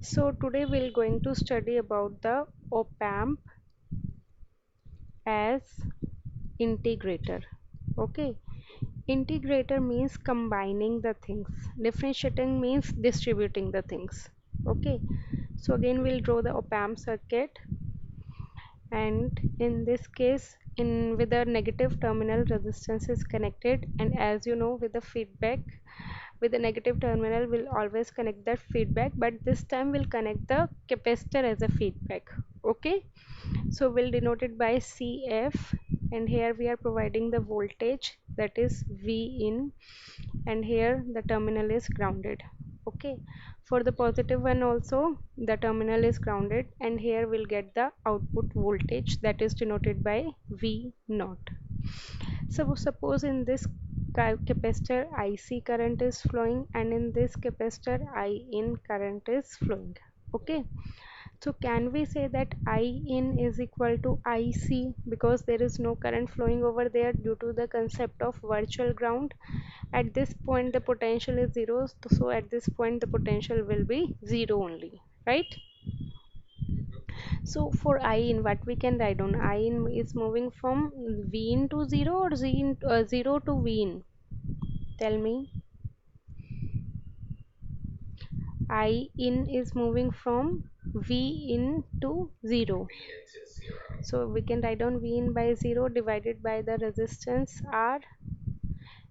So today we're going to study about the opamp as integrator. Okay, integrator means combining the things, differentiating means distributing the things. Okay, so again we'll draw the opamp circuit, and in this case in with the negative terminal resistance is connected, and as you know, with the feedback, with the negative terminal we'll always connect that feedback, but this time we'll connect the capacitor as a feedback. Okay, so we'll denote it by CF, and here we are providing the voltage, that is V in, and here the terminal is grounded. Okay, for the positive one also the terminal is grounded, and here we'll get the output voltage, that is denoted by V naught. So suppose in this capacitor IC current is flowing, and in this capacitor I in current is flowing. Okay, so can we say that I in is equal to IC, because there is no current flowing over there due to the concept of virtual ground. At this point the potential is zero, so at this point the potential will be zero only, right? So for I in, what we can write down, I in is moving from V in to 0 or 0 to V in? Tell me. I in is moving from V in to 0. So we can write down V in by 0 divided by the resistance R,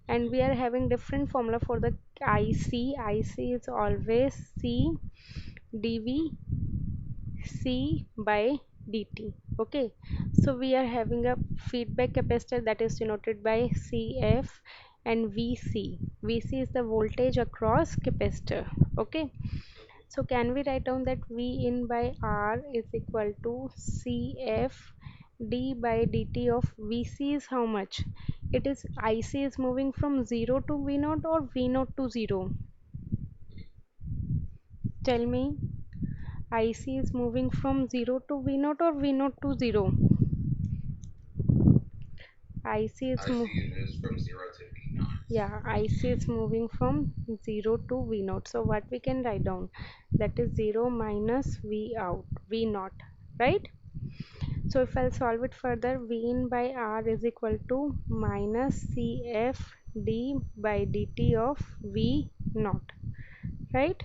and we are having different formula for the IC. IC is always C dV C by dt. Okay, so we are having a feedback capacitor that is denoted by CF, and VC is the voltage across capacitor. Okay, so can we write down that V in by R is equal to CF d by dt of VC is how much? It is IC is moving from 0 to V naught or V naught to 0? Tell me. IC is moving from 0 to V naught or V naught to 0? IC is from 0 to V naught. Yeah, IC is moving from 0 to V naught. So what we can write down? That is 0 minus V out, V naught, right? So if I'll solve it further, V in by R is equal to minus CF d by dt of V naught, right?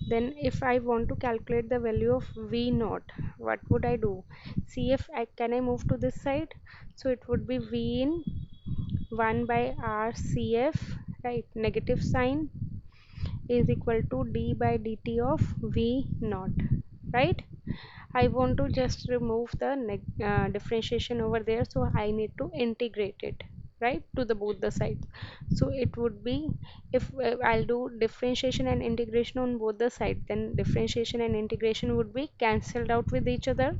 Then if I want to calculate the value of V naught, what would I do? CF, can I move to this side? So it would be V in 1 by R CF, right? Negative sign is equal to d by dt of V naught, right? I want to just remove the differentiation over there, so I need to integrate it, right, to the both the sides. So it would be, if I'll do differentiation and integration on both the sides, then differentiation and integration would be cancelled out with each other,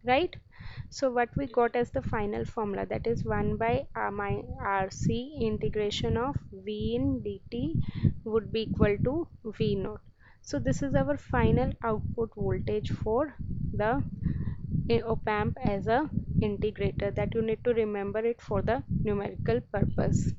right? So what we got as the final formula, that is 1 by my RC integration of V in dt would be equal to V naught. So this is our final output voltage for the opamp as a integrator, that you need to remember it for the numerical purpose.